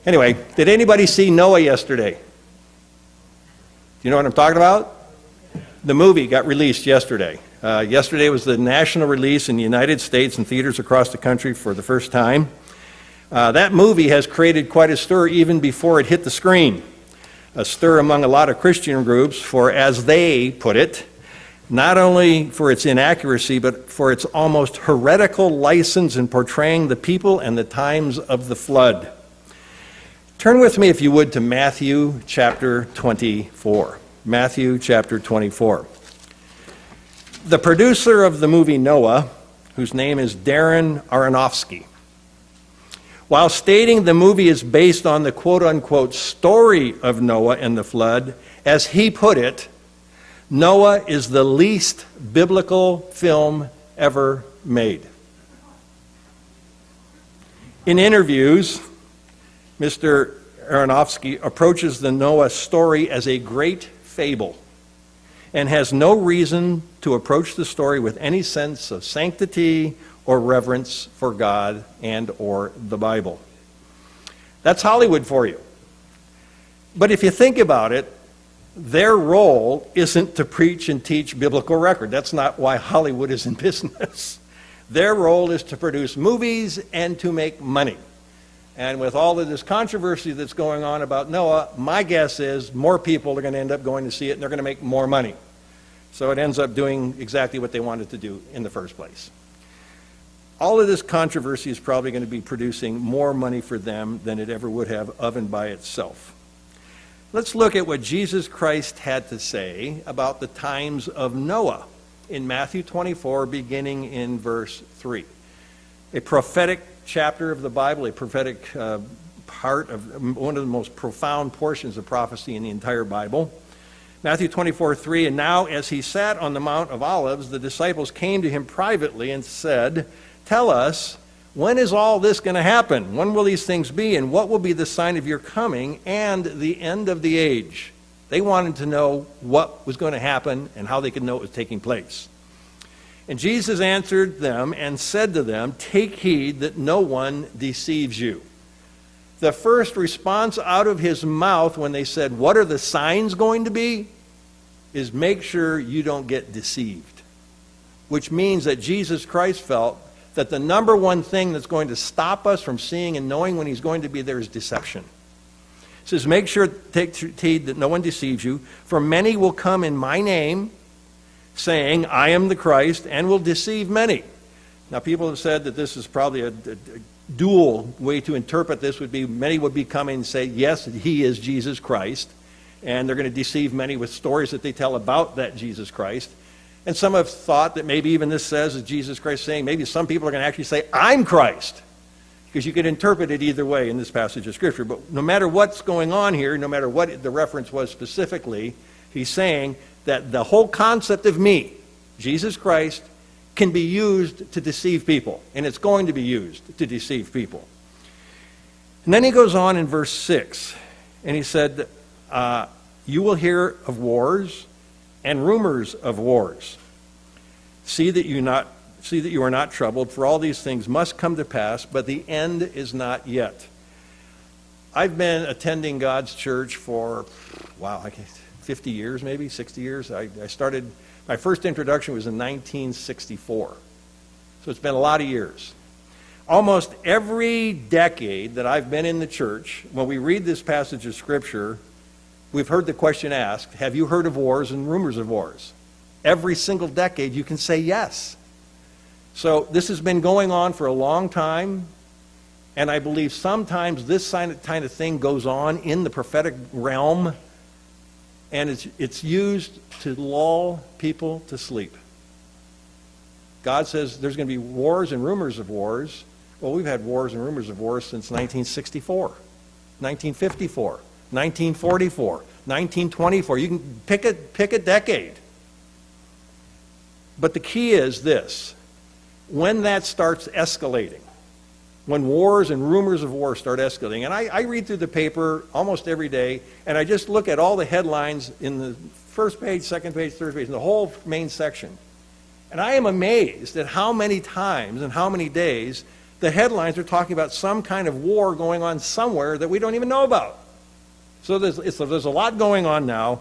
Anyway, did anybody see Noah yesterday? Do you know what I'm talking about? The movie got released yesterday. Yesterday was the national release in the United States and theaters across the country for the first time. That movie has created quite a stir even before it hit the screen. A stir among a lot of Christian groups for, as they put it, not only for its inaccuracy, but for its almost heretical license in portraying the people and the times of the flood. Turn with me, if you would, to Matthew chapter 24. Matthew chapter 24. The producer of the movie Noah, whose name is Darren Aronofsky, while stating the movie is based on the quote-unquote story of Noah and the flood, as he put it, Noah is the least biblical film ever made. In interviews, Mr. Aronofsky approaches the Noah story as a great fable and has no reason to approach the story with any sense of sanctity or reverence for God and or the Bible. That's Hollywood for you. But if you think about it, their role isn't to preach and teach biblical record. That's not why Hollywood is in business. Their role is to produce movies and to make money. And with all of this controversy that's going on about Noah, my guess is more people are going to end up going to see it and they're going to make more money. So it ends up doing exactly what they wanted to do in the first place. All of this controversy is probably going to be producing more money for them than it ever would have of and by itself. Let's look at what Jesus Christ had to say about the times of Noah in Matthew 24, beginning in verse 3. A prophetic chapter of the Bible, a prophetic part of one of the most profound portions of prophecy in the entire Bible. Matthew 24:3, and now as he sat on the Mount of Olives, the disciples came to him privately and said, "Tell us, when is all this going to happen? When will these things be? And what will be the sign of your coming and the end of the age?" They wanted to know what was going to happen and how they could know it was taking place. And Jesus answered them and said to them, "Take heed that no one deceives you." The first response out of his mouth when they said, "What are the signs going to be?" is make sure you don't get deceived. Which means that Jesus Christ felt that the number one thing that's going to stop us from seeing and knowing when he's going to be there is deception. He says, make sure, take heed that no one deceives you, for many will come in my name, saying, "I am the Christ," and will deceive many. Now, people have said that this is probably a dual way to interpret this would be many would be coming and say, yes, he is Jesus Christ, and they're going to deceive many with stories that they tell about that Jesus Christ. And some have thought that maybe even this says is Jesus Christ saying, maybe some people are going to actually say, "I'm Christ," because you could interpret it either way in this passage of Scripture. But no matter what's going on here, no matter what the reference was specifically, he's saying that the whole concept of me, Jesus Christ, can be used to deceive people, and it's going to be used to deceive people. And then he goes on in verse 6, and he said, "You will hear of wars and rumors of wars. See that you are not troubled, for all these things must come to pass, but the end is not yet." I've been attending God's church for, 50 years, maybe 60 years. I started, my first introduction was in 1964. So it's been a lot of years. Almost every decade that I've been in the church, when we read this passage of Scripture, we've heard the question asked, have you heard of wars and rumors of wars? Every single decade you can say yes. So this has been going on for a long time, and I believe sometimes this kind of thing goes on in the prophetic realm, and it's used to lull people to sleep. God says there's going to be wars and rumors of wars. Well, we've had wars and rumors of wars since 1964, 1954, 1944, 1924. You can pick a decade. But the key is this. When that starts escalating, when wars and rumors of war start escalating, and I read through the paper almost every day, and I just look at all the headlines in the first page, second page, third page, in the whole main section. And I am amazed at how many times and how many days the headlines are talking about some kind of war going on somewhere that we don't even know about. So there's a lot going on now,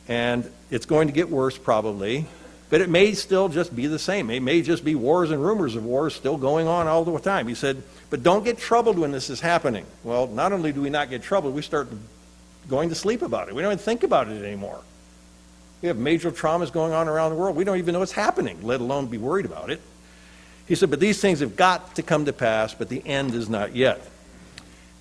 and it's going to get worse probably, but it may still just be the same. It may just be wars and rumors of wars still going on all the time. He said, but don't get troubled when this is happening. Well, not only do we not get troubled, we start going to sleep about it. We don't even think about it anymore. We have major traumas going on around the world. We don't even know what's happening, let alone be worried about it. He said, but these things have got to come to pass, but the end is not yet.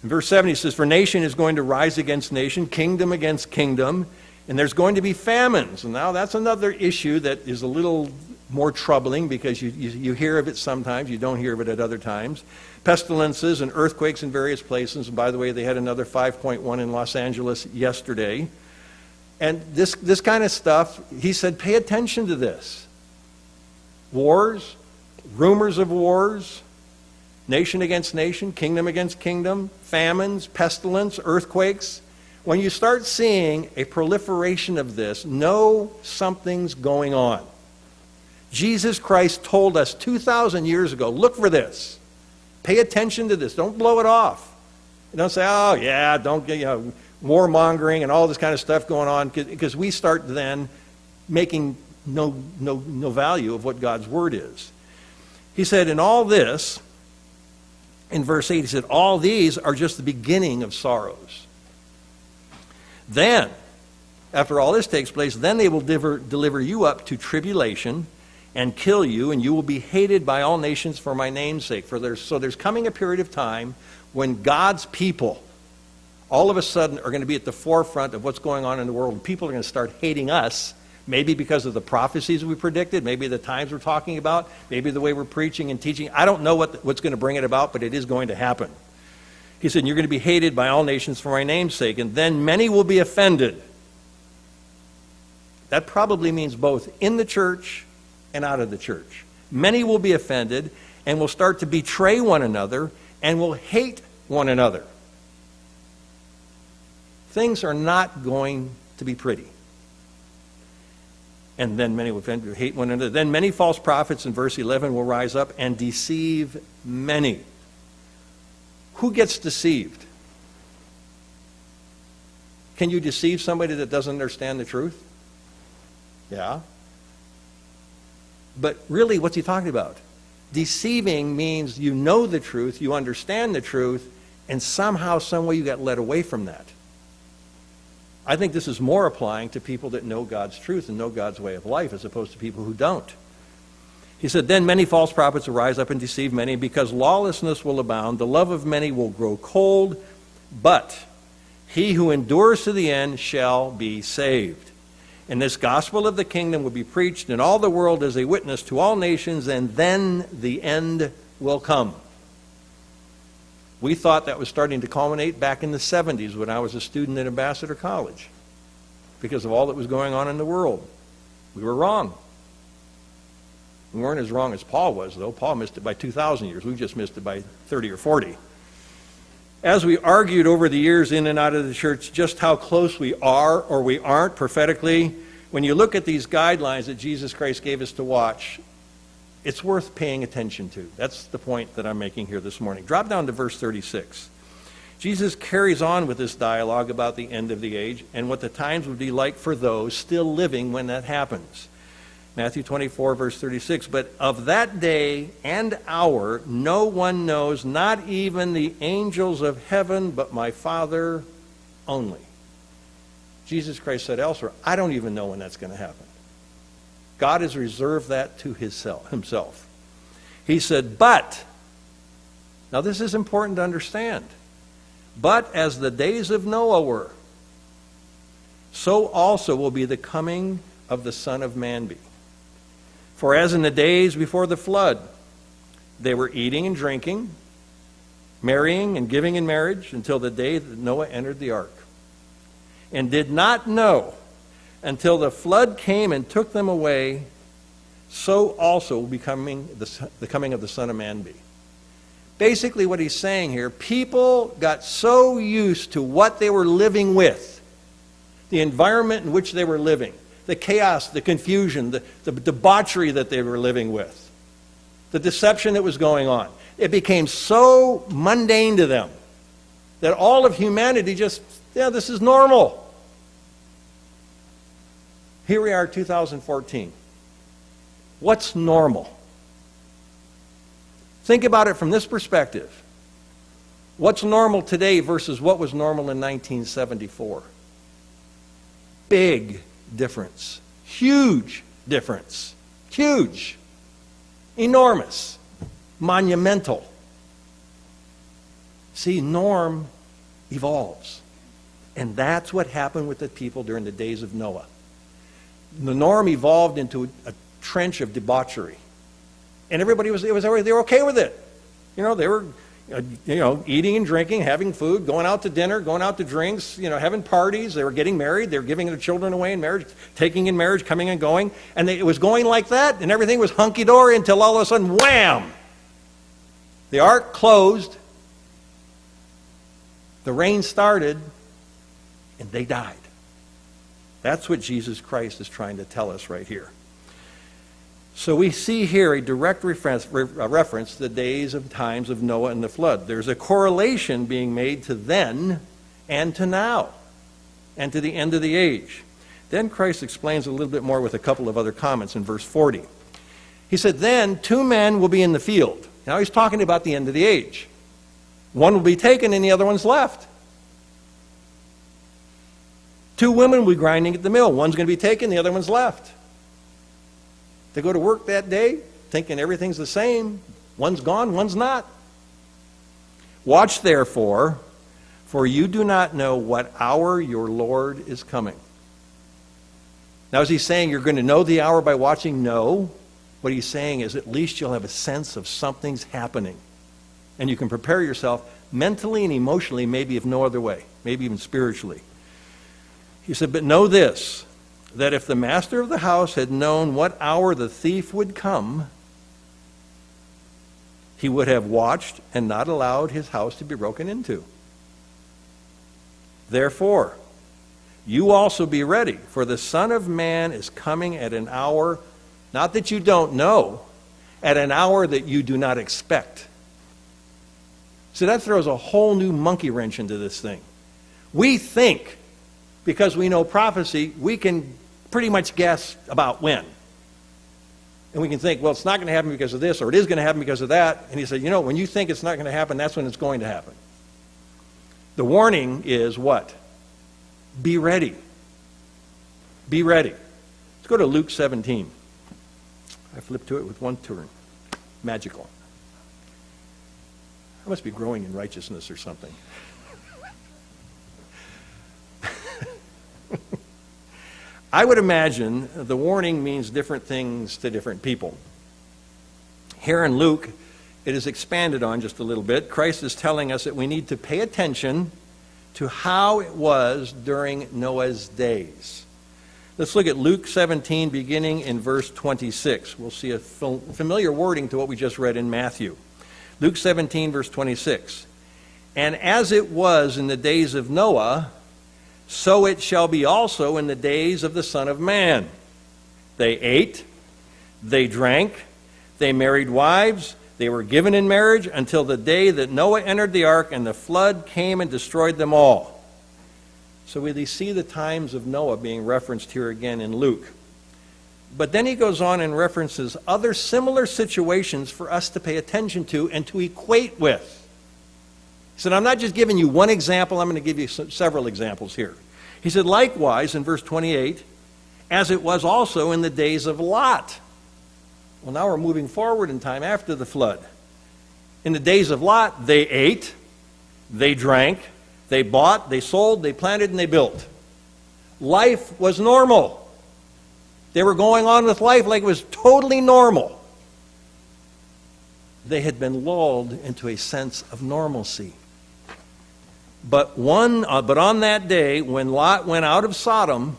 In verse 7, he says, for nation is going to rise against nation, kingdom against kingdom, and there's going to be famines. And now that's another issue that is a little more troubling because you hear of it sometimes, you don't hear of it at other times. Pestilences and earthquakes in various places. And by the way, they had another 5.1 in Los Angeles yesterday. And this kind of stuff, he said, pay attention to this. Wars, rumors of wars, nation against nation, kingdom against kingdom, famines, pestilence, earthquakes. When you start seeing a proliferation of this, know something's going on. Jesus Christ told us 2,000 years ago, look for this. Pay attention to this. Don't blow it off. Don't say, oh yeah, don't get, warmongering and all this kind of stuff going on, because we start then making no value of what God's word is. He said, in all this, in verse 8, he said, all these are just the beginning of sorrows. Then, after all this takes place, then they will deliver you up to tribulation and kill you, and you will be hated by all nations for my name's sake. So there's coming a period of time when God's people all of a sudden are going to be at the forefront of what's going on in the world. People are going to start hating us, maybe because of the prophecies we predicted, maybe the times we're talking about, maybe the way we're preaching and teaching. I don't know what's going to bring it about, but it is going to happen. He said, you're going to be hated by all nations for my name's sake, and then many will be offended. That probably means both in the church and out of the church. Many will be offended and will start to betray one another and will hate one another. Things are not going to be pretty. And then many will hate one another. Then many false prophets, in verse 11, will rise up and deceive many. Who gets deceived? Can you deceive somebody that doesn't understand the truth? Yeah. But really, what's he talking about? Deceiving means you know the truth, you understand the truth, and somehow, some way you got led away from that. I think this is more applying to people that know God's truth and know God's way of life as opposed to people who don't. He said, then many false prophets will rise up and deceive many, because lawlessness will abound. The love of many will grow cold, but he who endures to the end shall be saved. And this gospel of the kingdom will be preached in all the world as a witness to all nations, and then the end will come. We thought that was starting to culminate back in the 70s when I was a student at Ambassador College because of all that was going on in the world. We were wrong. We weren't as wrong as Paul was, though. Paul missed it by 2,000 years. We just missed it by 30 or 40. As we argued over the years in and out of the church just how close we are or we aren't prophetically, when you look at these guidelines that Jesus Christ gave us to watch, it's worth paying attention to. That's the point that I'm making here this morning. Drop down to verse 36. Jesus carries on with this dialogue about the end of the age and what the times would be like for those still living when that happens. Matthew 24, verse 36, but of that day and hour no one knows, not even the angels of heaven, but my Father only. Jesus Christ said elsewhere, I don't even know when that's going to happen. God has reserved that to himself. He said, but, now this is important to understand, but as the days of Noah were, so also will be the coming of the Son of Man be. For as in the days before the flood, they were eating and drinking, marrying and giving in marriage until the day that Noah entered the ark, and did not know until the flood came and took them away, so also will be the coming of the Son of Man be. Basically what he's saying here, people got so used to what they were living with, the environment in which they were living, the chaos, the confusion, the debauchery that they were living with, the deception that was going on. It became so mundane to them that all of humanity just, this is normal. Here we are, 2014. What's normal? Think about it from this perspective. What's normal today versus what was normal in 1974? Big difference. Huge difference. Huge. Enormous. Monumental. See, norm evolves. And that's what happened with the people during the days of Noah. The norm evolved into a trench of debauchery. And everybody they were okay with it. They were eating and drinking, having food, going out to dinner, going out to drinks, having parties. They were getting married. They were giving their children away in marriage, taking in marriage, coming and going. And it was going like that, and everything was hunky-dory until all of a sudden, wham! The ark closed. The rain started, and they died. That's what Jesus Christ is trying to tell us right here. So we see here a direct reference to the days and times of Noah and the flood. There's a correlation being made to then and to now and to the end of the age. Then Christ explains a little bit more with a couple of other comments in verse 40. He said, then 2 men will be in the field. Now he's talking about the end of the age. One will be taken and the other one's left. 2 women will be grinding at the mill. One's going to be taken, the other one's left. They go to work that day thinking everything's the same. One's gone, one's not. Watch therefore, for you do not know what hour your Lord is coming. Now is he saying you're going to know the hour by watching? No. What he's saying is at least you'll have a sense of something's happening. And you can prepare yourself mentally and emotionally, maybe if no other way, maybe even spiritually. He said, but know this, that if the master of the house had known what hour the thief would come, he would have watched and not allowed his house to be broken into. Therefore, you also be ready, for the Son of Man is coming at an hour, not that you don't know, at an hour that you do not expect. So that throws a whole new monkey wrench into this thing. We think, because we know prophecy, we can pretty much guess about when. And we can think, well, it's not going to happen because of this, or it is going to happen because of that. And he said, when you think it's not going to happen, that's when it's going to happen. The warning is what? Be ready. Be ready. Let's go to Luke 17. I flipped to it with one turn. Magical. I must be growing in righteousness or something. I would imagine the warning means different things to different people. Here in Luke, it is expanded on just a little bit. Christ is telling us that we need to pay attention to how it was during Noah's days. Let's look at Luke 17, beginning in verse 26. We'll see a familiar wording to what we just read in Matthew. Luke 17, verse 26. And as it was in the days of Noah, so it shall be also in the days of the Son of Man. They ate, they drank, they married wives, they were given in marriage until the day that Noah entered the ark and the flood came and destroyed them all. So we see the times of Noah being referenced here again in Luke. But then he goes on and references other similar situations for us to pay attention to and to equate with. He said, I'm not just giving you one example, I'm going to give you several examples here. He said, likewise, in verse 28, as it was also in the days of Lot. Well, now we're moving forward in time after the flood. In the days of Lot, they ate, they drank, they bought, they sold, they planted, and they built. Life was normal. They were going on with life like it was totally normal. They had been lulled into a sense of normalcy. But on that day, when Lot went out of Sodom,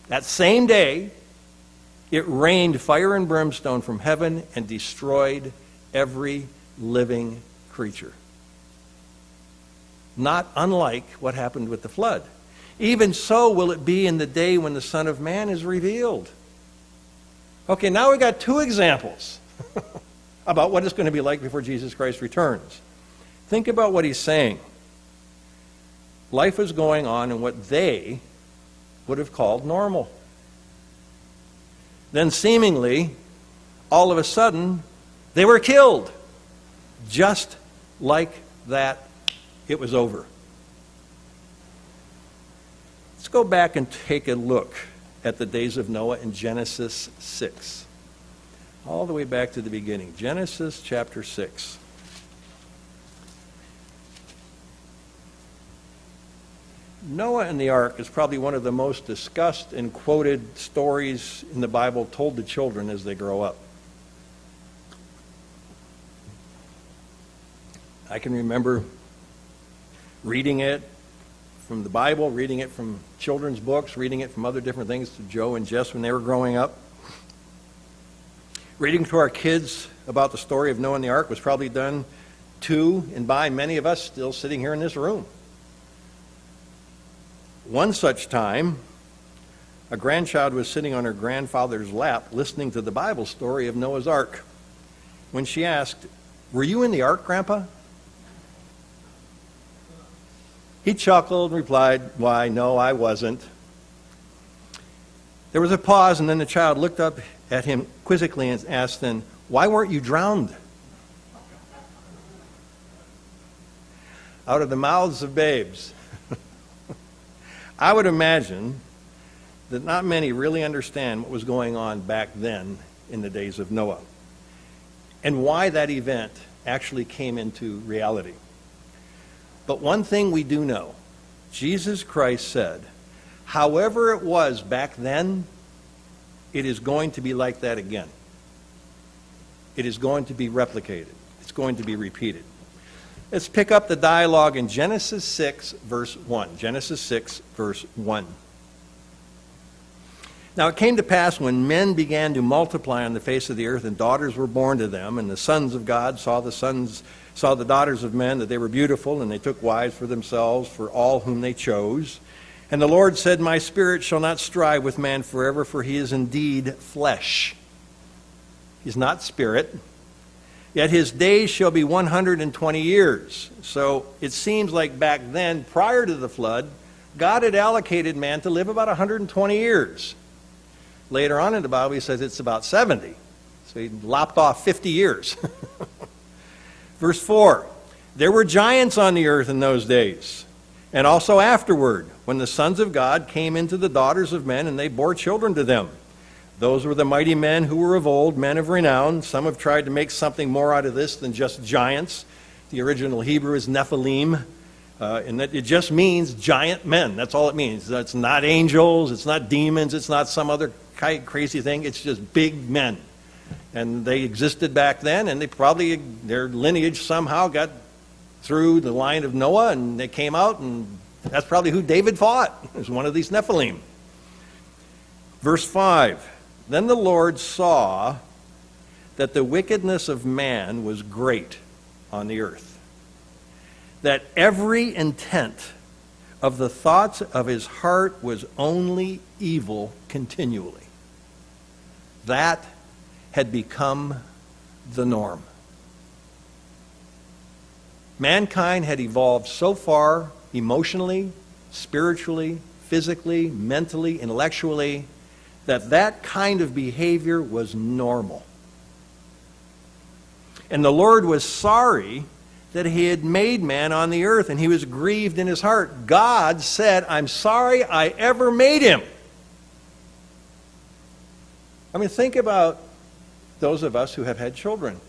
that same day, it rained fire and brimstone from heaven and destroyed every living creature. Not unlike what happened with the flood. Even so will it be in the day when the Son of Man is revealed. Okay, now we've got 2 examples about what it's going to be like before Jesus Christ returns. Think about what he's saying. Life is going on in what they would have called normal. Then seemingly, all of a sudden, they were killed. Just like that, it was over. Let's go back and take a look at the days of Noah in Genesis 6. All the way back to the beginning. Genesis chapter 6. Noah and the ark is probably one of the most discussed and quoted stories in the Bible told to children as they grow up. I can remember reading it from the Bible, reading it from children's books, reading it from other different things to Joe and Jess when they were growing up. Reading to our kids about the story of Noah and the ark was probably done to and by many of us still sitting here in this room. One such time, a grandchild was sitting on her grandfather's lap listening to the Bible story of Noah's ark. When she asked, "Were you in the ark, Grandpa?" He chuckled and replied, "Why, no, I wasn't." There was a pause, and then the child looked up at him quizzically and asked then, "Why weren't you drowned?" Out of the mouths of babes. I would imagine that not many really understand what was going on back then in the days of Noah and why that event actually came into reality. But one thing we do know, Jesus Christ said, however it was back then, it is going to be like that again. It is going to be replicated. It's going to be repeated. Let's pick up the dialogue in Genesis 6, verse 1. Genesis 6, verse 1. Now it came to pass when men began to multiply on the face of the earth, and daughters were born to them, and the sons of God saw the daughters of men, that they were beautiful, and they took wives for themselves, for all whom they chose. And the Lord said, "My spirit shall not strive with man forever, for he is indeed flesh. He's not spirit. Yet his days shall be 120 years. So it seems like back then, prior to the flood, God had allocated man to live about 120 years. Later on in the Bible, he says it's about 70. So he lopped off 50 years. Verse 4, there were giants on the earth in those days, and also afterward, when the sons of God came into the daughters of men, and they bore children to them. Those were the mighty men who were of old, men of renown. Some have tried to make something more out of this than just giants. The original Hebrew is Nephilim, and that it just means giant men. That's all it means. It's not angels, it's not demons, it's not some other crazy thing. It's just big men. And they existed back then, and their lineage somehow got through the line of Noah, and they came out, and that's probably who David fought. It was one of these Nephilim. Verse 5. Then the Lord saw that the wickedness of man was great on the earth, that every intent of the thoughts of his heart was only evil continually. That had become the norm. Mankind had evolved so far emotionally, spiritually, physically, mentally, intellectually, that kind of behavior was normal. And the Lord was sorry that he had made man on the earth, and he was grieved in his heart. God said, "I'm sorry I ever made him." I mean, think about those of us who have had children.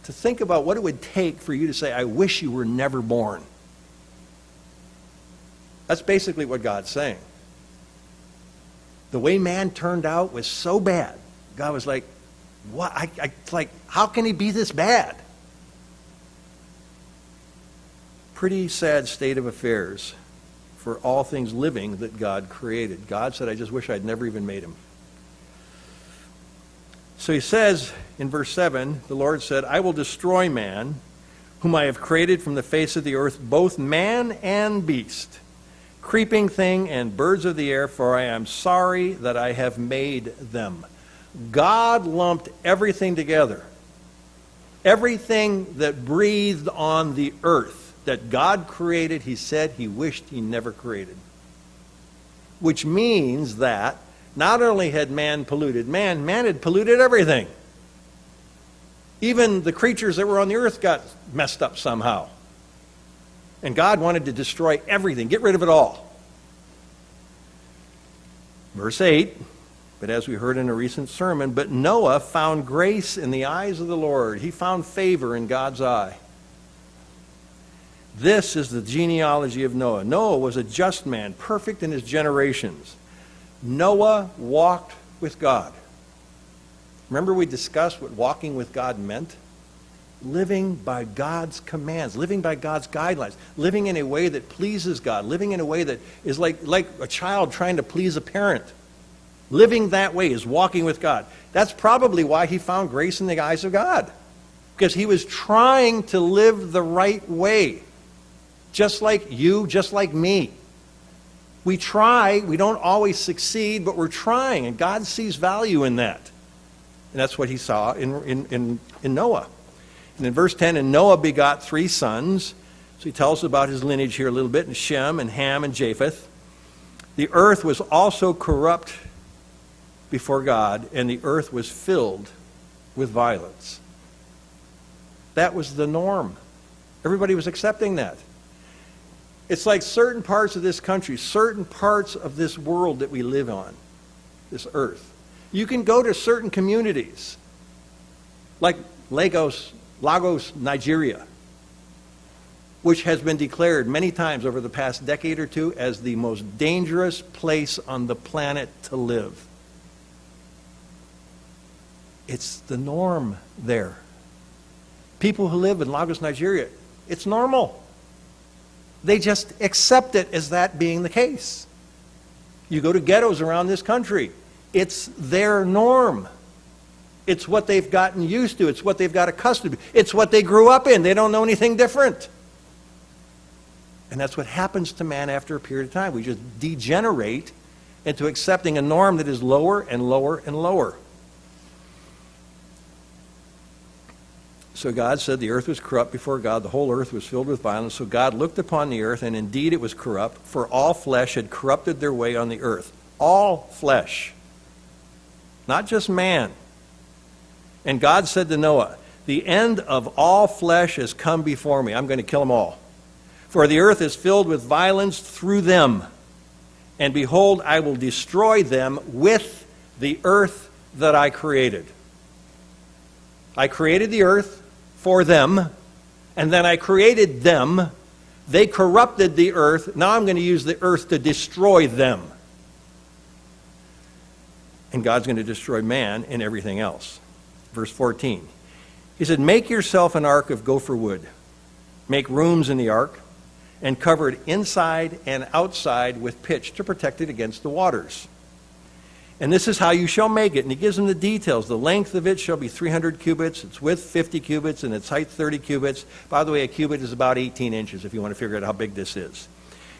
To think about what it would take for you to say, "I wish you were never born." That's basically what God's saying. The way man turned out was so bad. God was like, "What? How can he be this bad?" Pretty sad state of affairs for all things living that God created. God said, "I just wish I'd never even made him." So he says in verse 7, the Lord said, "I will destroy man, whom I have created from the face of the earth, both man and beast, creeping thing and birds of the air, for I am sorry that I have made them." God lumped everything together. Everything that breathed on the earth that God created, he said he wished he never created. Which means that not only had man polluted man had polluted everything. Even the creatures that were on the earth got messed up somehow. And God wanted to destroy everything, get rid of it all. Verse 8, but as we heard in a recent sermon, but Noah found grace in the eyes of the Lord. He found favor in God's eye. This is the genealogy of Noah. Noah was a just man, perfect in his generations. Noah walked with God. Remember we discussed what walking with God meant? Living by God's commands, living by God's guidelines, living in a way that pleases God, living in a way that is like a child trying to please a parent. Living that way is walking with God. That's probably why he found grace in the eyes of God, because he was trying to live the right way, just like you, just like me. We try, we don't always succeed, but we're trying, and God sees value in that. And that's what he saw in Noah. And in verse 10, and Noah begot 3 sons. So he tells us about his lineage here a little bit, and Shem and Ham and Japheth. The earth was also corrupt before God, and the earth was filled with violence. That was the norm. Everybody was accepting that. It's like certain parts of this country, certain parts of this world that we live on, this earth. You can go to certain communities, like Lagos, Nigeria, which has been declared many times over the past decade or two as the most dangerous place on the planet to live. It's the norm there. People who live in Lagos, Nigeria, it's normal. They just accept it as that being the case. You go to ghettos around this country, it's their norm. It's what they've gotten used to. It's what they've got accustomed to. It's what they grew up in. They don't know anything different. And that's what happens to man after a period of time. We just degenerate into accepting a norm that is lower and lower and lower. So God said the earth was corrupt before God. The whole earth was filled with violence. So God looked upon the earth, and indeed it was corrupt, for all flesh had corrupted their way on the earth. All flesh. Not just man. And God said to Noah, the end of all flesh has come before me. I'm going to kill them all. For the earth is filled with violence through them. And behold, I will destroy them with the earth that I created. I created the earth for them, and then I created them. They corrupted the earth. Now I'm going to use the earth to destroy them. And God's going to destroy man and everything else. Verse 14. He said, make yourself an ark of gopher wood. Make rooms in the ark, and cover it inside and outside with pitch to protect it against the waters. And this is how you shall make it. And he gives them the details. The length of it shall be 300 cubits, its width 50 cubits, and its height 30 cubits. By the way, a cubit is about 18 inches if you want to figure out how big this is.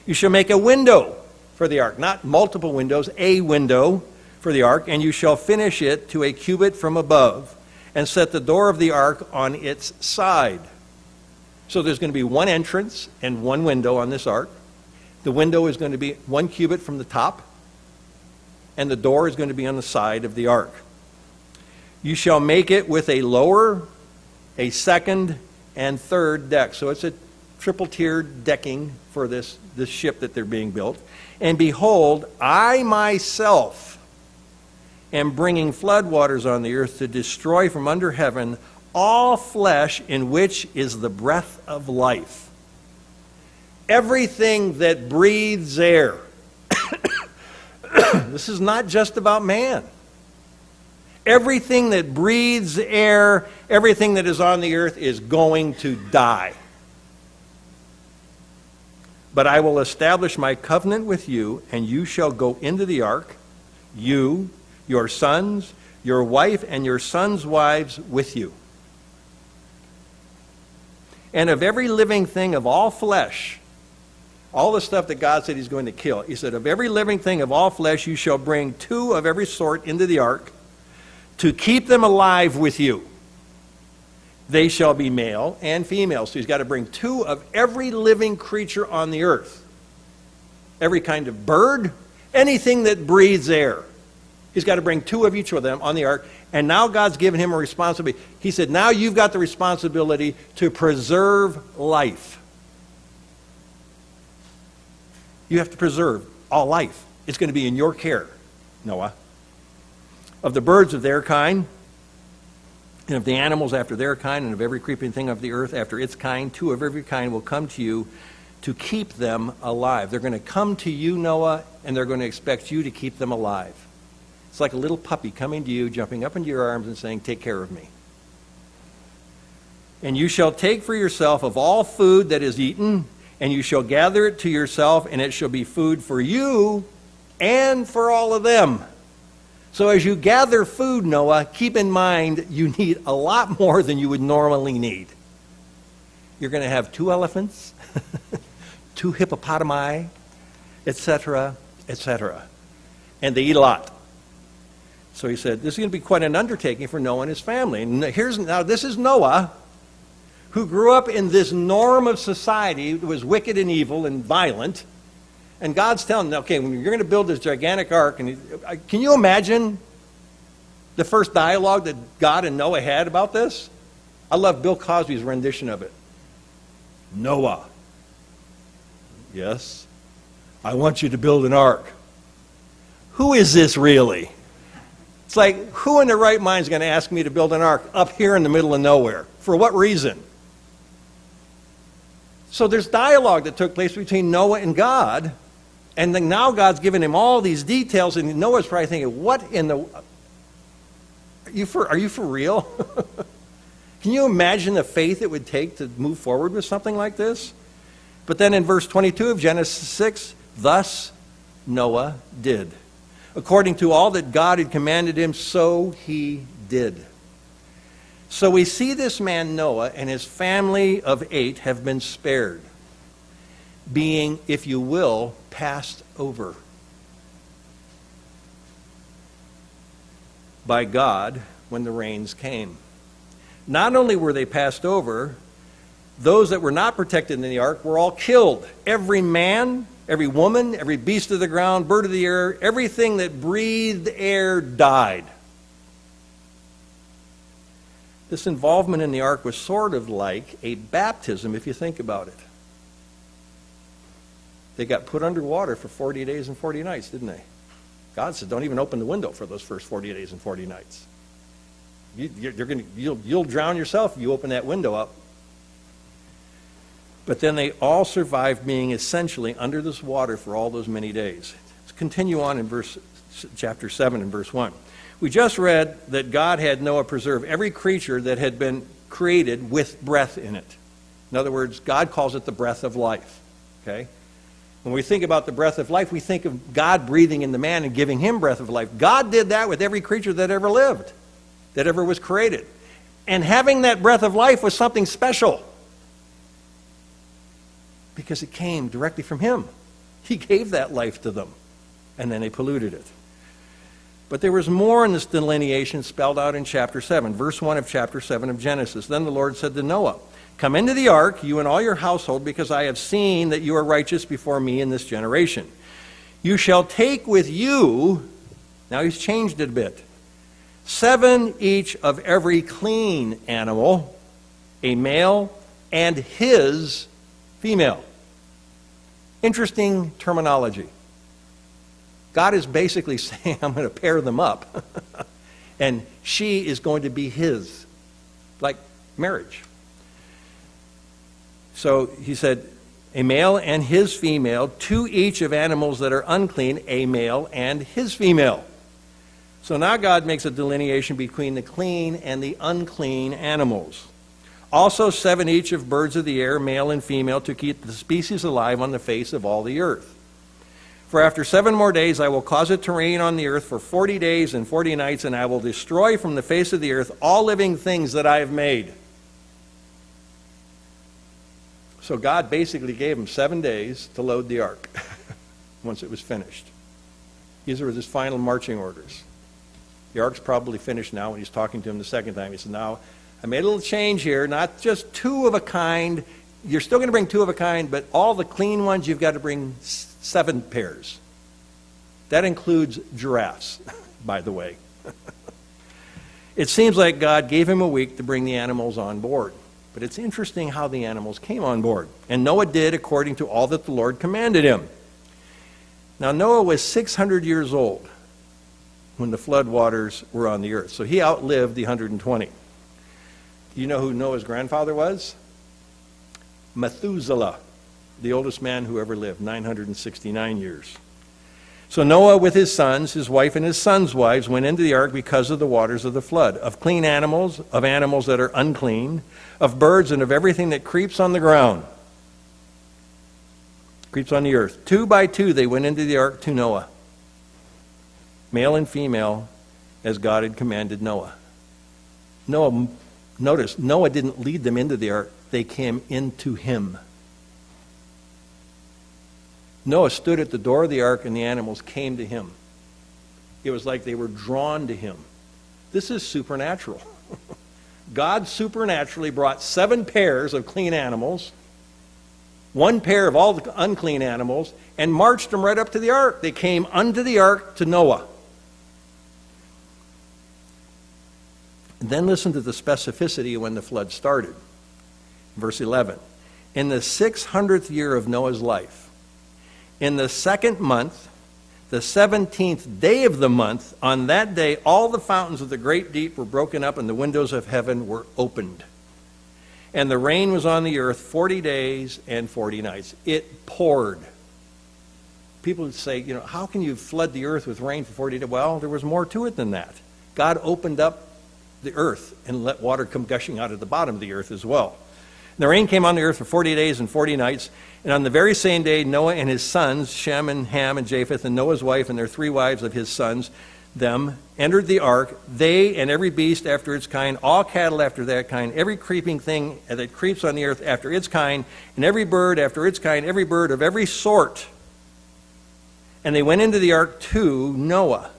You shall make a window for the ark, not multiple windows, a window for the ark, and you shall finish it to a cubit from above, and set the door of the ark on its side. So there's going to be one entrance and one window on this ark. The window is going to be 1 cubit from the top, and the door is going to be on the side of the ark. You shall make it with a lower, a second, and third deck. So it's a triple-tiered decking for this ship that they're being built. And behold, I myself am bringing floodwaters on the earth to destroy from under heaven all flesh in which is the breath of life. Everything that breathes air. This is not just about man. Everything that breathes air, everything that is on the earth is going to die. But I will establish my covenant with you, and you shall go into the ark, you, your sons, your wife, and your sons' wives with you. And of every living thing of all flesh, all the stuff that God said he's going to kill, he said, of every living thing of all flesh you shall bring 2 of every sort into the ark to keep them alive with you. They shall be male and female. So he's got to bring 2 of every living creature on the earth. Every kind of bird, anything that breathes air. He's got to bring 2 of each of them on the ark. And now God's given him a responsibility. He said, now you've got the responsibility to preserve life. You have to preserve all life. It's going to be in your care, Noah. Of the birds of their kind, and of the animals after their kind, and of every creeping thing of the earth after its kind, 2 of every kind will come to you to keep them alive. They're going to come to you, Noah, and they're going to expect you to keep them alive. It's like a little puppy coming to you, jumping up into your arms and saying, take care of me. And you shall take for yourself of all food that is eaten, and you shall gather it to yourself, and it shall be food for you and for all of them. So as you gather food, Noah, keep in mind you need a lot more than you would normally need. You're going to have 2 elephants, 2 hippopotami, etc., etc. And they eat a lot. So he said, this is going to be quite an undertaking for Noah and his family. And this is Noah, who grew up in this norm of society that was wicked and evil and violent. And God's telling him, okay, when you're going to build this gigantic ark, and can you imagine the first dialogue that God and Noah had about this? I love Bill Cosby's rendition of it. Noah, yes, I want you to build an ark. Who is this really? It's like, who in their right mind is going to ask me to build an ark up here in the middle of nowhere? For what reason? So there's dialogue that took place between Noah and God, and then now God's given him all these details, and Noah's probably thinking, what in the... Are you for real? Can you imagine the faith it would take to move forward with something like this? But then in verse 22 of Genesis 6, thus Noah did. According to all that God had commanded him, so he did. So we see this man Noah and his family of 8 have been spared, being, if you will, passed over by God when the rains came. Not only were they passed over, those that were not protected in the ark were all killed. Every man, every woman, every beast of the ground, bird of the air, everything that breathed air died. This involvement in the ark was sort of like a baptism, if you think about it. They got put underwater for 40 days and 40 nights, didn't they? God said, don't even open the window for those first 40 days and 40 nights. You'll drown yourself if you open that window up. But then they all survived being essentially under this water for all those many days. Let's continue on in chapter 7 and verse 1. We just read that God had Noah preserve every creature that had been created with breath in it. In other words, God calls it the breath of life. Okay? When we think about the breath of life, we think of God breathing in the man and giving him breath of life. God did that with every creature that ever lived, that ever was created. And having that breath of life was something special because it came directly from him. He gave that life to them, and then they polluted it. But there was more in this delineation spelled out in chapter 7, verse 1 of chapter 7 of Genesis. Then the Lord said to Noah, come into the ark, you and all your household, because I have seen that you are righteous before me in this generation. You shall take with you, now he's changed it a bit, 7 each of every clean animal, a male and his female. Interesting terminology. God is basically saying, I'm going to pair them up. And she is going to be his, like marriage. So he said, a male and his female, 2 each of animals that are unclean, a male and his female. So now God makes a delineation between the clean and the unclean animals. Also 7 each of birds of the air, male and female, to keep the species alive on the face of all the earth. For after 7 more days I will cause it to rain on the earth for 40 days and 40 nights, and I will destroy from the face of the earth all living things that I have made. So God basically gave him 7 days to load the ark once it was finished. These were his final marching orders. The ark's probably finished now. When he's talking to him the second time, he said, now I made a little change here, not just two of a kind. You're still going to bring two of a kind, but all the clean ones, you've got to bring 7 pairs. That includes giraffes, by the way. It seems like God gave him a week to bring the animals on board. But it's interesting how the animals came on board. And Noah did according to all that the Lord commanded him. Now, Noah was 600 years old when the flood waters were on the earth. So he outlived the 120. Do you know who Noah's grandfather was? Methuselah, the oldest man who ever lived, 969 years. So Noah with his sons, his wife, and his sons' wives went into the ark because of the waters of the flood, of clean animals, of animals that are unclean, of birds, and of everything that creeps on the ground, creeps on the earth. 2 by 2 they went into the ark to Noah, male and female, as God had commanded Noah. Notice, Noah didn't lead them into the ark. They came into him. Noah stood at the door of the ark and the animals came to him. It was like they were drawn to him. This is supernatural. God supernaturally brought 7 pairs of clean animals, 1 pair of all the unclean animals, and marched them right up to the ark. They came unto the ark to Noah. And then listen to the specificity when the flood started. Verse 11. In the 600th year of Noah's life, in the 2nd month, the 17th day of the month, on that day all the fountains of the great deep were broken up and the windows of heaven were opened. And the rain was on the earth 40 days and 40 nights. It poured. People would say, how can you flood the earth with rain for 40 days? Well, there was more to it than that. God opened up the earth and let water come gushing out of the bottom of the earth as well. And the rain came on the earth for 40 days and 40 nights. And on the very same day, Noah and his sons, Shem and Ham and Japheth, and Noah's wife and their 3 wives of his sons, them, entered the ark, they and every beast after its kind, all cattle after that kind, every creeping thing that creeps on the earth after its kind, and every bird after its kind, every bird of every sort. And they went into the ark to Noah,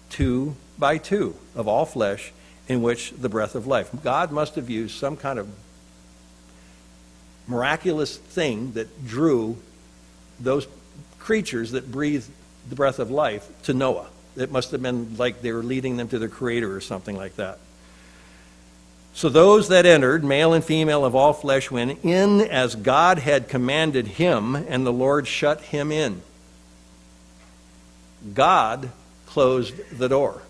2 by 2 of all flesh, in which the breath of life. God must have used some kind of miraculous thing that drew those creatures that breathed the breath of life to Noah. It must have been like they were leading them to their creator or something like that. So those that entered, male and female of all flesh, went in as God had commanded him, and the Lord shut him in. God closed the door.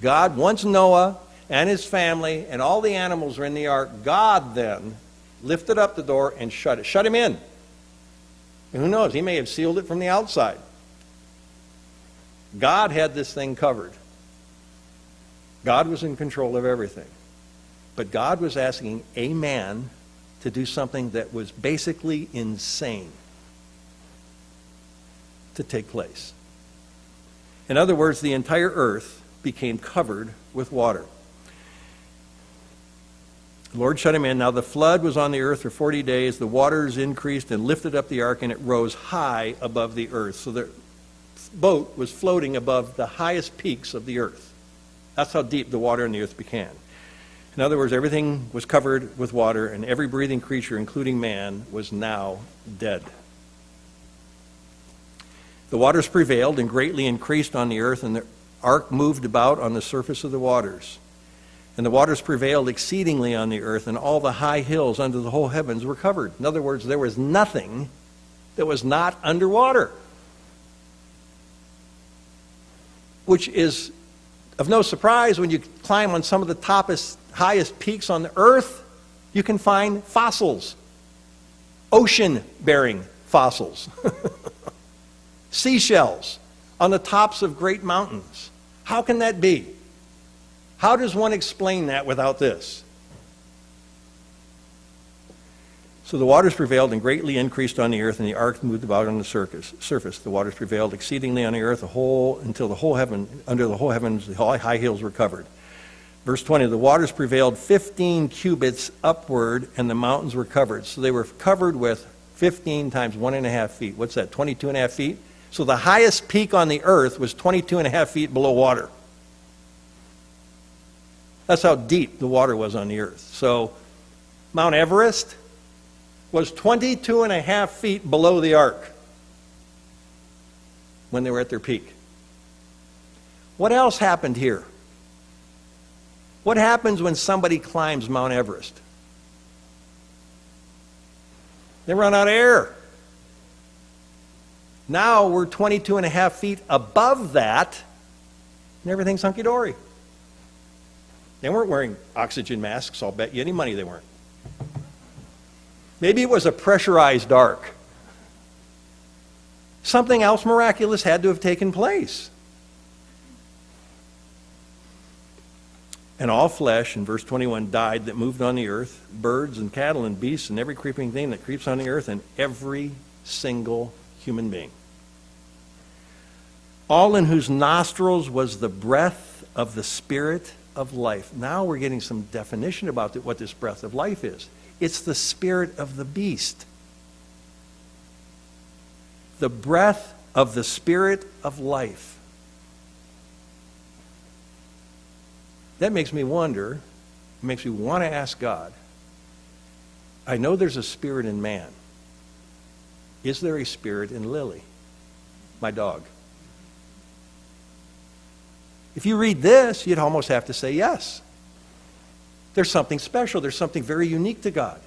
God, once Noah and his family and all the animals were in the ark, God then lifted up the door and shut it. Shut him in. And who knows, he may have sealed it from the outside. God had this thing covered. God was in control of everything. But God was asking a man to do something that was basically insane to take place. In other words, the entire earth became covered with water. The Lord shut him in. Now the flood was on the earth for 40 days. The waters increased and lifted up the ark, and it rose high above the earth. So the boat was floating above the highest peaks of the earth. That's how deep the water in the earth became. In other words, everything was covered with water, and every breathing creature, including man, was now dead. The waters prevailed and greatly increased on the earth, and the ark moved about on the surface of the waters. And the waters prevailed exceedingly on the earth, and all the high hills under the whole heavens were covered. In other words, there was nothing that was not underwater. Which is of no surprise when you climb on some of the highest peaks on the earth, you can find fossils. Ocean-bearing fossils. Seashells on the tops of great mountains. How can that be? How does one explain that without this? So the waters prevailed and greatly increased on the earth, and the ark moved about on the surface. The waters prevailed exceedingly on the earth until the whole heavens, the high hills were covered. Verse 20, the waters prevailed 15 cubits upward, and the mountains were covered. So they were covered with 15 times 1.5 feet. What's that, 22.5 feet? So the highest peak on the earth was 22.5 feet below water. That's how deep the water was on the earth. So Mount Everest was 22 and a half feet below the ark when they were at their peak. What else happened here? What happens when somebody climbs Mount Everest? They run out of air. Now we're 22 and a half feet above that, and everything's hunky-dory. They weren't wearing oxygen masks, I'll bet you any money they weren't. Maybe it was a pressurized ark. Something else miraculous had to have taken place. And all flesh, in verse 21, died that moved on the earth, birds and cattle and beasts and every creeping thing that creeps on the earth, and every single human being. All in whose nostrils was the breath of the Spirit of life. Now we're getting some definition about what this breath of life is. It's the spirit of the beast. The breath of the Spirit of life. That makes me wonder, it makes me want to ask God, I know there's a spirit in man. Is there a spirit in Lily, my dog? If you read this, you'd almost have to say yes. There's something special. There's something very unique to God,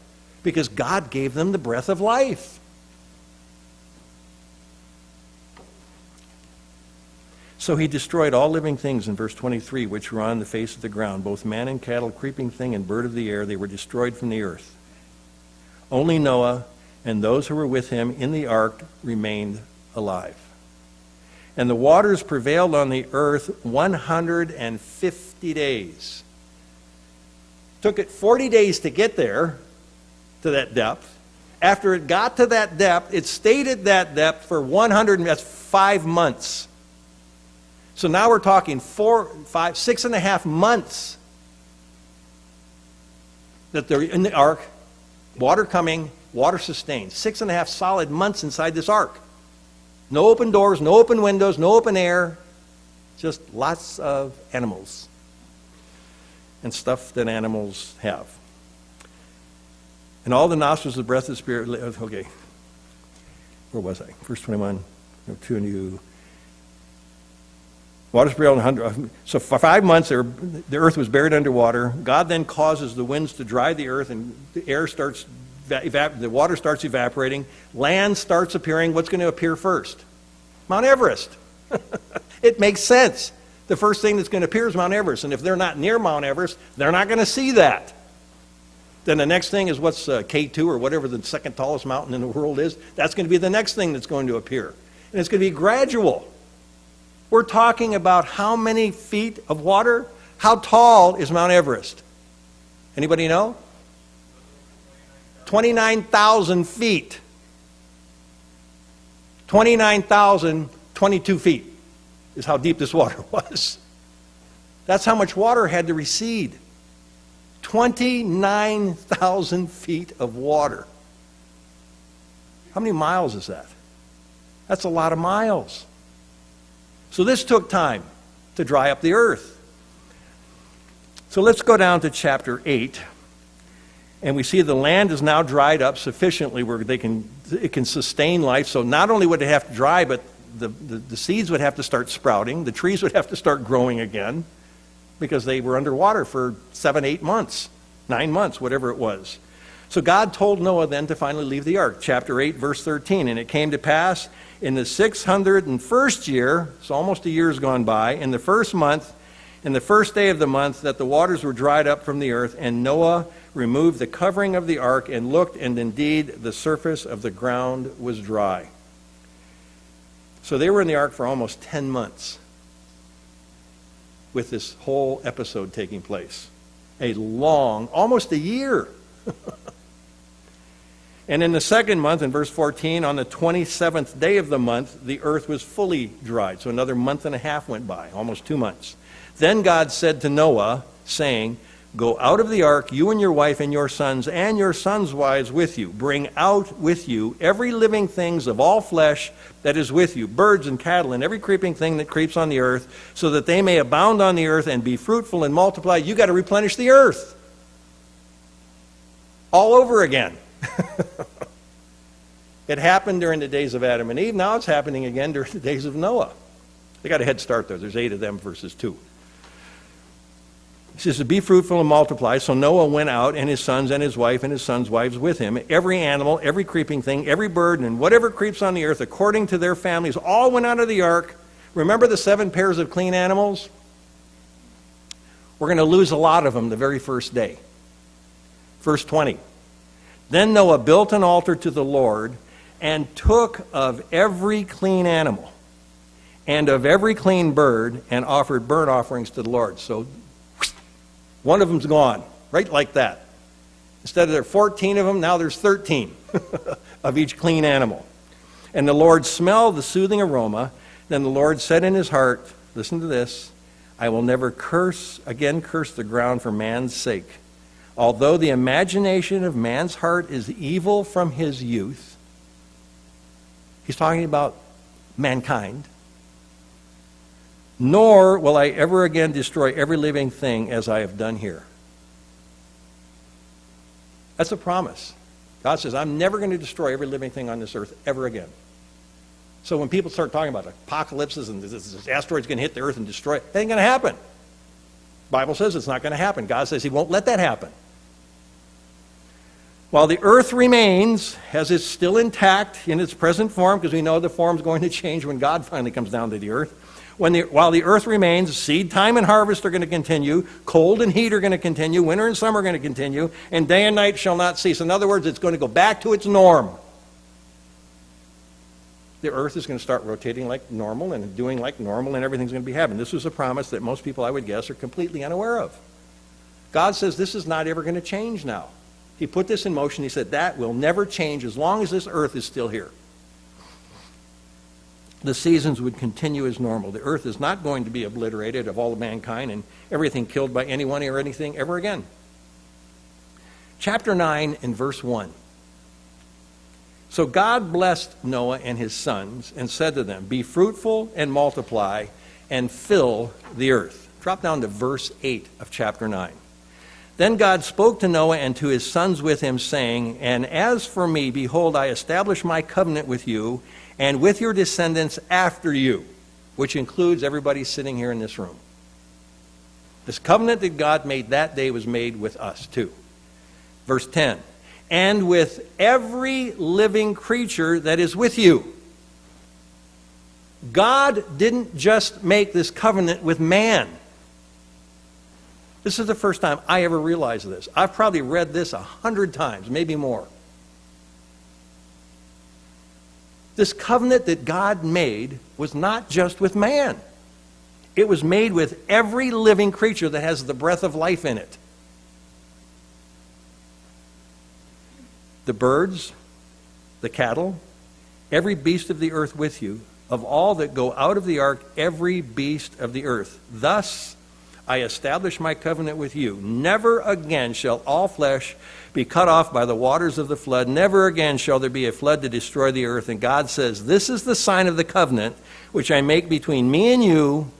because God gave them the breath of life. So he destroyed all living things in verse 23, which were on the face of the ground, both man and cattle, creeping thing and bird of the air. They were destroyed from the earth. Only Noah and those who were with him in the ark remained alive. And the waters prevailed on the earth 150 days. Took it 40 days to get there, to that depth. After it got to that depth, it stayed at that depth for 5 months. So now we're talking 4, 5, 6.5 months that they're in the ark, water coming, water sustained. 6.5 solid months inside this ark. No open doors, no open windows, no open air, just lots of animals and stuff that animals have. And all the nostrils of the breath of the Spirit. Okay, where was I? Verse 21. 2 and you. Waters prevailed 100. So for 5 months, the earth was buried underwater. God then causes the winds to dry the earth, and the air starts, the water starts evaporating. Land starts appearing. What's going to appear first? Mount Everest. It makes sense. The first thing that's going to appear is Mount Everest, and if they're not near Mount Everest, they're not going to see that. Then the next thing is what's K2 or whatever the second tallest mountain in the world is. That's going to be the next thing that's going to appear, and it's going to be gradual. We're talking about how many feet of water? How tall is Mount Everest? Anybody know? 29,000 feet. 29,022 feet is how deep this water was. That's how much water had to recede. 29,000 feet of water. How many miles is that? That's a lot of miles. So this took time to dry up the earth. So let's go down to chapter 8. And we see the land is now dried up sufficiently where it can sustain life. So not only would it have to dry, but the seeds would have to start sprouting. The trees would have to start growing again because they were underwater for 7, 8 months, 9 months, whatever it was. So God told Noah then to finally leave the ark. Chapter 8, verse 13. And it came to pass in the 601st year, so almost a year's gone by, in the first month, in the first day of the month, that the waters were dried up from the earth, and Noah removed the covering of the ark and looked, and indeed the surface of the ground was dry. So they were in the ark for almost 10 months with this whole episode taking place. A long, almost a year. And in the second month, in verse 14, on the 27th day of the month, the earth was fully dried. So another month and a half went by, almost 2 months. Then God said to Noah, saying, Go out of the ark, you and your wife and your sons' wives with you. Bring out with you every living thing of all flesh that is with you, birds and cattle and every creeping thing that creeps on the earth, so that they may abound on the earth and be fruitful and multiply. You got to replenish the earth. All over again. It happened during the days of Adam and Eve. Now it's happening again during the days of Noah. They got a head start there. There's 8 of them versus 2. He says to be fruitful and multiply. So Noah went out, and his sons and his wife and his sons' wives with him. Every animal, every creeping thing, every bird, and whatever creeps on the earth, according to their families, all went out of the ark. Remember the 7 pairs of clean animals? We're going to lose a lot of them the very first day. Verse 20. Then Noah built an altar to the Lord and took of every clean animal and of every clean bird and offered burnt offerings to the Lord. So one of them's gone, right like that. Instead of there 14 of them, now there's 13 of each clean animal. And the Lord smelled the soothing aroma. Then the Lord said in his heart, listen to this, I will never curse the ground for man's sake. Although the imagination of man's heart is evil from his youth. He's talking about mankind. Nor will I ever again destroy every living thing as I have done here. That's a promise. God says, I'm never going to destroy every living thing on this earth ever again. So when people start talking about apocalypses and this asteroid's going to hit the earth and destroy it, it ain't going to happen. The Bible says it's not going to happen. God says he won't let that happen. While the earth remains, as it's still intact in its present form, because we know the form's going to change when God finally comes down to the earth. While the earth remains, seed time and harvest are going to continue, cold and heat are going to continue, winter and summer are going to continue, and day and night shall not cease. In other words, it's going to go back to its norm. The earth is going to start rotating like normal and doing like normal, and everything's going to be happening. This was a promise that most people, I would guess, are completely unaware of. God says this is not ever going to change now. He put this in motion. He said that will never change as long as this earth is still here. The seasons would continue as normal. The earth is not going to be obliterated of all of mankind and everything killed by anyone or anything ever again. Chapter 9 and verse 1. So God blessed Noah and his sons and said to them, be fruitful and multiply and fill the earth. Drop down to verse 8 of chapter 9. Then God spoke to Noah and to his sons with him, saying, and as for me, behold, I establish my covenant with you and with your descendants after you, which includes everybody sitting here in this room. This covenant that God made that day was made with us too. Verse 10, and with every living creature that is with you. God didn't just make this covenant with man. This is the first time I ever realized this. I've probably read this 100 times, maybe more. This covenant that God made was not just with man. It was made with every living creature that has the breath of life in it. The birds, the cattle, every beast of the earth with you, of all that go out of the ark, every beast of the earth. Thus I establish my covenant with you. Never again shall all flesh be cut off by the waters of the flood. Never again shall there be a flood to destroy the earth. And God says, this is the sign of the covenant which I make between me and you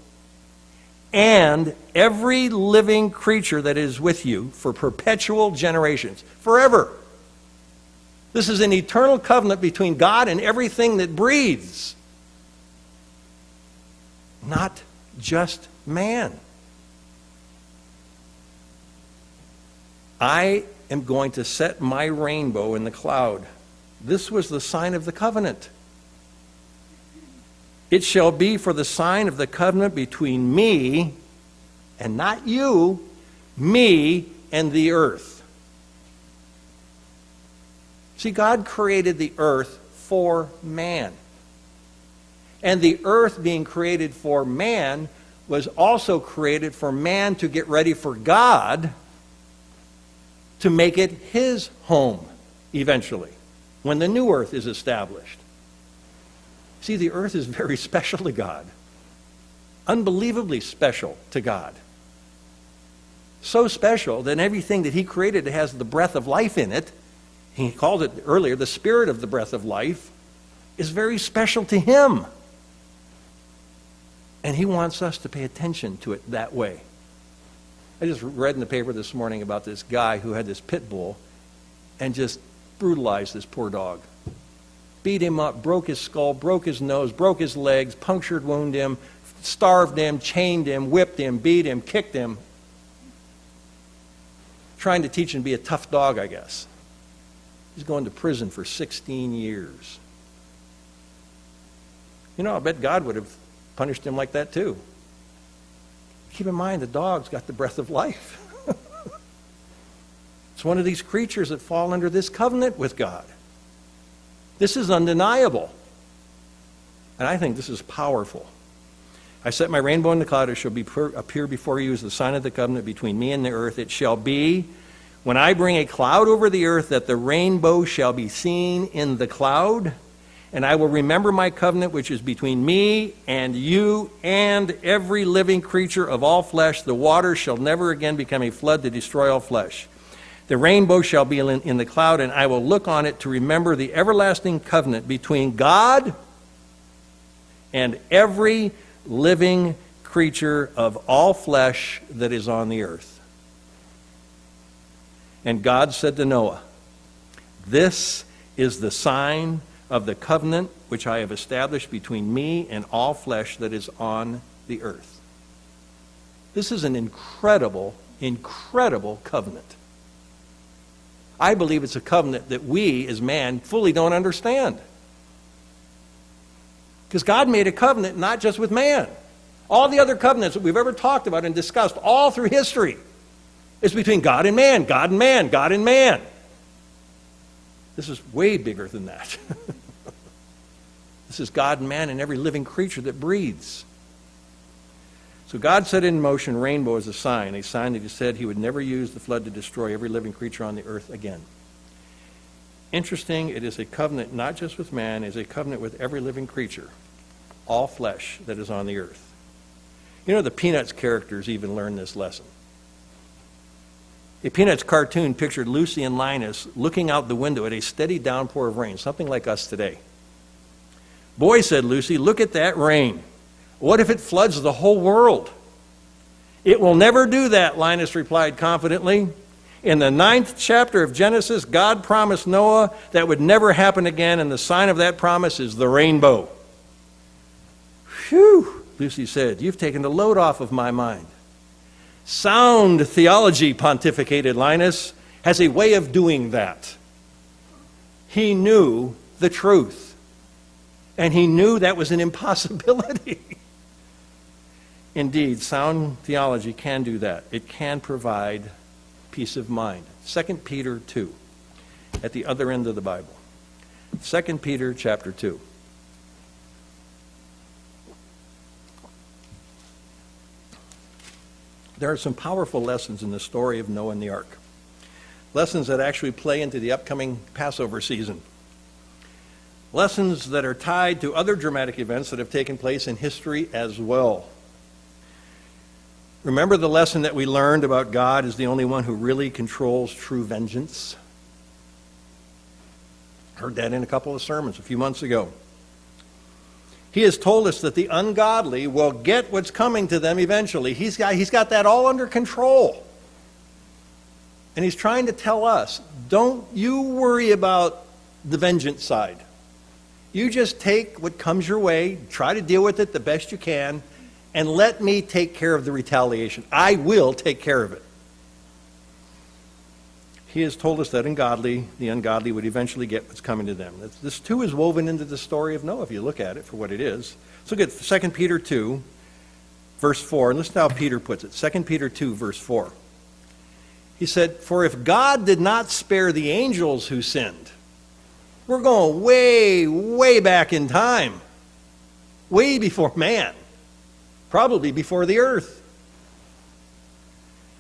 and every living creature that is with you for perpetual generations. Forever. This is an eternal covenant between God and everything that breathes. Not just man. I am going to set my rainbow in the cloud. This was the sign of the covenant. It shall be for the sign of the covenant between me, and not you, me and the earth. See, God created the earth for man. And the earth being created for man was also created for man to get ready for God to make it his home eventually, when the new earth is established. See, the earth is very special to God. Unbelievably special to God. So special that everything that he created has the breath of life in it, he called it earlier the spirit of the breath of life, is very special to him. And he wants us to pay attention to it that way. I just read in the paper this morning about this guy who had this pit bull and just brutalized this poor dog. Beat him up, broke his skull, broke his nose, broke his legs, punctured wound him, starved him, chained him, whipped him, beat him, kicked him. Trying to teach him to be a tough dog, I guess. He's going to prison for 16 years. You know, I bet God would have punished him like that too. Keep in mind, the dog's got the breath of life. It's one of these creatures that fall under this covenant with God. This is undeniable. And I think this is powerful. I set my rainbow in the cloud, it shall appear before you as the sign of the covenant between me and the earth. It shall be, when I bring a cloud over the earth, that the rainbow shall be seen in the cloud. And I will remember my covenant which is between me and you and every living creature of all flesh. The waters shall never again become a flood to destroy all flesh. The rainbow shall be in the cloud, and I will look on it to remember the everlasting covenant between God and every living creature of all flesh that is on the earth. And God said to Noah, this is the sign of the covenant which I have established between me and all flesh that is on the earth. This is an incredible, incredible covenant. I believe it's a covenant that we as man fully don't understand. Because God made a covenant not just with man. All the other covenants that we've ever talked about and discussed all through history is between God and man, God and man, God and man. This is way bigger than that. This is God and man and every living creature that breathes. So God set in motion rainbow as a sign that he said he would never use the flood to destroy every living creature on the earth again. Interesting, it is a covenant not just with man, it is a covenant with every living creature, all flesh that is on the earth. You know, the Peanuts characters even learned this lesson. A Peanuts cartoon pictured Lucy and Linus looking out the window at a steady downpour of rain, something like us today. Boy, said Lucy, look at that rain. What if it floods the whole world? It will never do that, Linus replied confidently. In the 9th chapter of Genesis, God promised Noah that would never happen again, and the sign of that promise is the rainbow. Phew, Lucy said, you've taken the load off of my mind. Sound theology, pontificated Linus, has a way of doing that. He knew the truth, and he knew that was an impossibility. Indeed, sound theology can do that. It can provide peace of mind. 2 Peter 2, at the other end of the Bible. 2 Peter chapter 2. There are some powerful lessons in the story of Noah and the ark. Lessons that actually play into the upcoming Passover season. Lessons that are tied to other dramatic events that have taken place in history as well. Remember the lesson that we learned about God is the only one who really controls true vengeance? Heard that in a couple of sermons a few months ago. He has told us that the ungodly will get what's coming to them eventually. He's got that all under control. And he's trying to tell us, don't you worry about the vengeance side. You just take what comes your way, try to deal with it the best you can, and let me take care of the retaliation. I will take care of it. He has told us that the ungodly would eventually get what's coming to them. This too is woven into the story of Noah, if you look at it for what it is. Let's look at 2 Peter 2, verse 4, and listen to how Peter puts it. 2 Peter 2, verse 4. He said, for if God did not spare the angels who sinned, we're going way, way back in time, way before man, probably before the earth.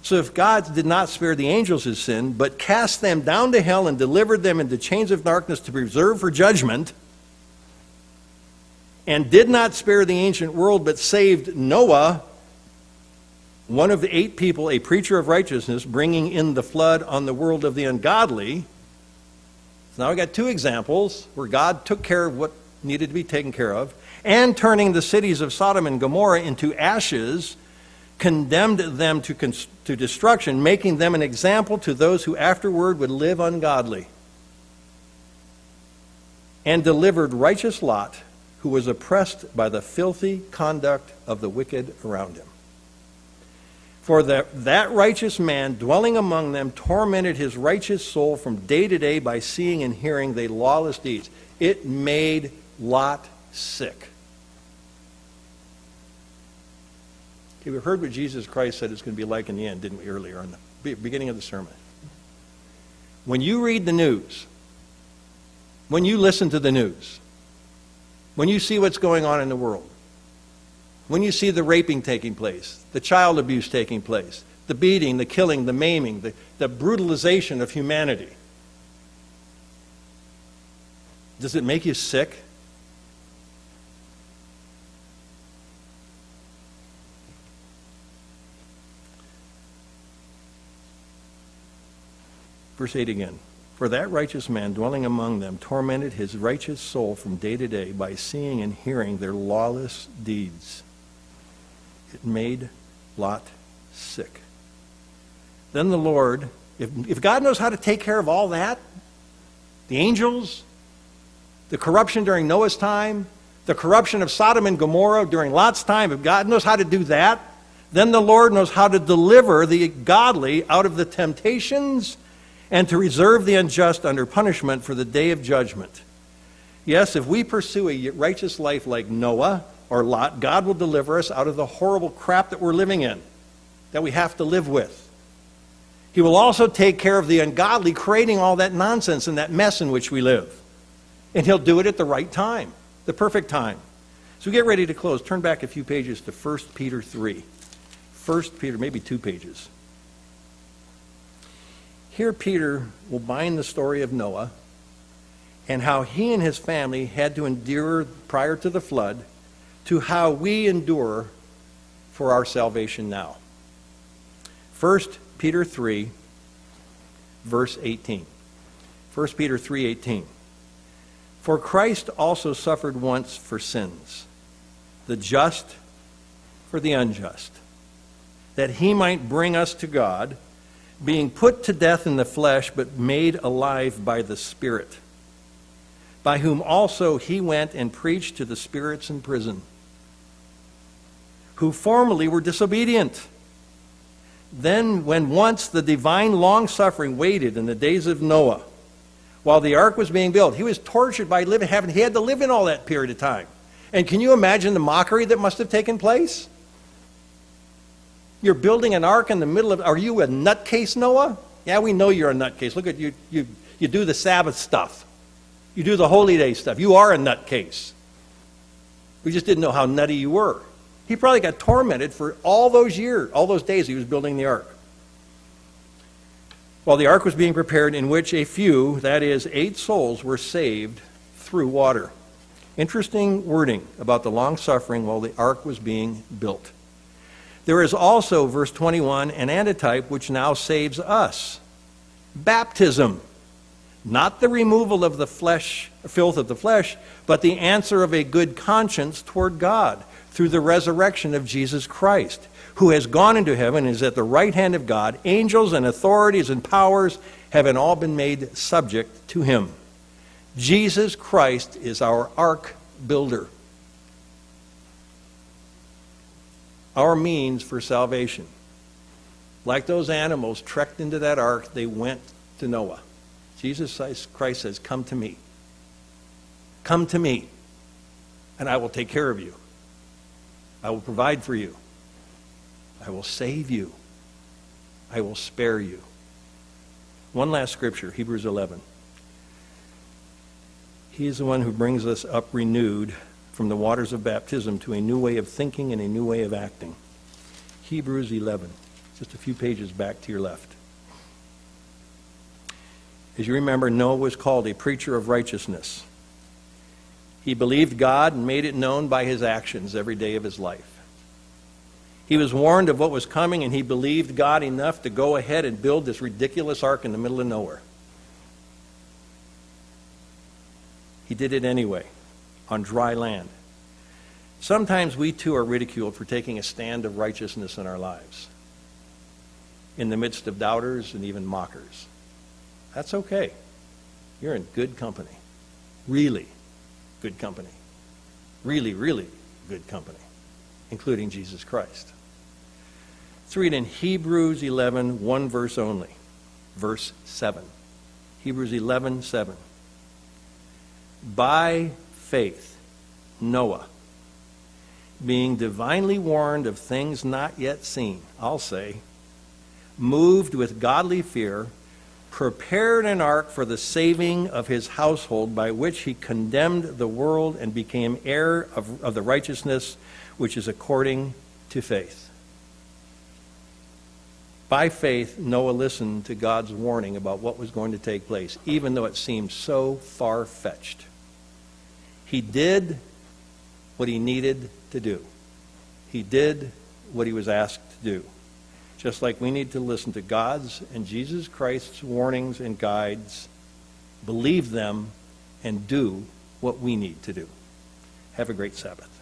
So if God did not spare the angels who sinned, but cast them down to hell and delivered them into chains of darkness to be reserved for judgment, and did not spare the ancient world, but saved Noah one of the 8 people, a preacher of righteousness, bringing in the flood on the world of the ungodly. So now we got 2 examples where God took care of what needed to be taken care of, and turning the cities of Sodom and Gomorrah into ashes, condemned them to destruction, making them an example to those who afterward would live ungodly, and delivered righteous Lot, who was oppressed by the filthy conduct of the wicked around him. For that righteous man dwelling among them tormented his righteous soul from day to day by seeing and hearing their lawless deeds. It made Lot sick. Okay, we heard what Jesus Christ said it's going to be like in the end, didn't we, earlier in the beginning of the sermon? When you read the news, when you listen to the news, when you see what's going on in the world, when you see the raping taking place, the child abuse taking place, the beating, the killing, the maiming, the brutalization of humanity, does it make you sick? Verse 8 again. For that righteous man dwelling among them tormented his righteous soul from day to day by seeing and hearing their lawless deeds. It made Lot sick. Then the Lord, if God knows how to take care of all that, the angels, the corruption during Noah's time, the corruption of Sodom and Gomorrah during Lot's time, if God knows how to do that, then the Lord knows how to deliver the godly out of the temptations and to reserve the unjust under punishment for the day of judgment. Yes, if we pursue a righteous life like Noah or Lot, God will deliver us out of the horrible crap that we're living in, that we have to live with. He will also take care of the ungodly, creating all that nonsense and that mess in which we live. And he'll do it at the right time, the perfect time. So get ready to close. Turn back a few pages to 1 Peter 3. 1 Peter, maybe 2 pages. Here Peter will bind the story of Noah and how he and his family had to endure prior to the flood to how we endure for our salvation now. 1 Peter 3, verse 18. 1 Peter 3:18. For Christ also suffered once for sins, the just for the unjust, that he might bring us to God, being put to death in the flesh, but made alive by the Spirit, by whom also he went and preached to the spirits in prison, who formerly were disobedient. Then when once the divine long-suffering waited in the days of Noah, while the ark was being built, he was tortured by he had to live in all that period of time. And can you imagine the mockery that must have taken place? You're building an ark in the middle of, are you a nutcase, Noah? Yeah, we know you're a nutcase. Look at you, you do the Sabbath stuff. You do the holy day stuff. You are a nutcase. We just didn't know how nutty you were. He probably got tormented for all those years, all those days he was building the ark. While the ark was being prepared, in which a few, that is, 8 souls, were saved through water. Interesting wording about the long suffering while the ark was being built. There is also, verse 21, an antitype which now saves us. Baptism. Not the removal of the flesh, filth of the flesh, but the answer of a good conscience toward God through the resurrection of Jesus Christ, who has gone into heaven and is at the right hand of God. Angels and authorities and powers have all been made subject to him. Jesus Christ is our ark builder. Our means for salvation. Like those animals trekked into that ark, they went to Noah. Jesus Christ says, come to me. Come to me, and I will take care of you. I will provide for you. I will save you. I will spare you. One last scripture, Hebrews 11. He is the one who brings us up renewed from the waters of baptism to a new way of thinking and a new way of acting. Hebrews 11, just a few pages back to your left. As you remember, Noah was called a preacher of righteousness. He believed God and made it known by his actions every day of his life. He was warned of what was coming, and he believed God enough to go ahead and build this ridiculous ark in the middle of nowhere. He did it anyway, on dry land. Sometimes we too are ridiculed for taking a stand of righteousness in our lives, in the midst of doubters and even mockers. That's okay. You're in good company. Really good company. Really, really good company, including Jesus Christ. Let's read in Hebrews 11, one verse only, verse 7. Hebrews 11, 7. By faith, Noah, being divinely warned of things not yet seen, I'll say, moved with godly fear, prepared an ark for the saving of his household, by which he condemned the world and became heir of the righteousness which is according to faith. By faith, Noah listened to God's warning about what was going to take place, even though it seemed so far-fetched. He did what he needed to do. He did what he was asked to do. Just like we need to listen to God's and Jesus Christ's warnings and guides, believe them, and do what we need to do. Have a great Sabbath.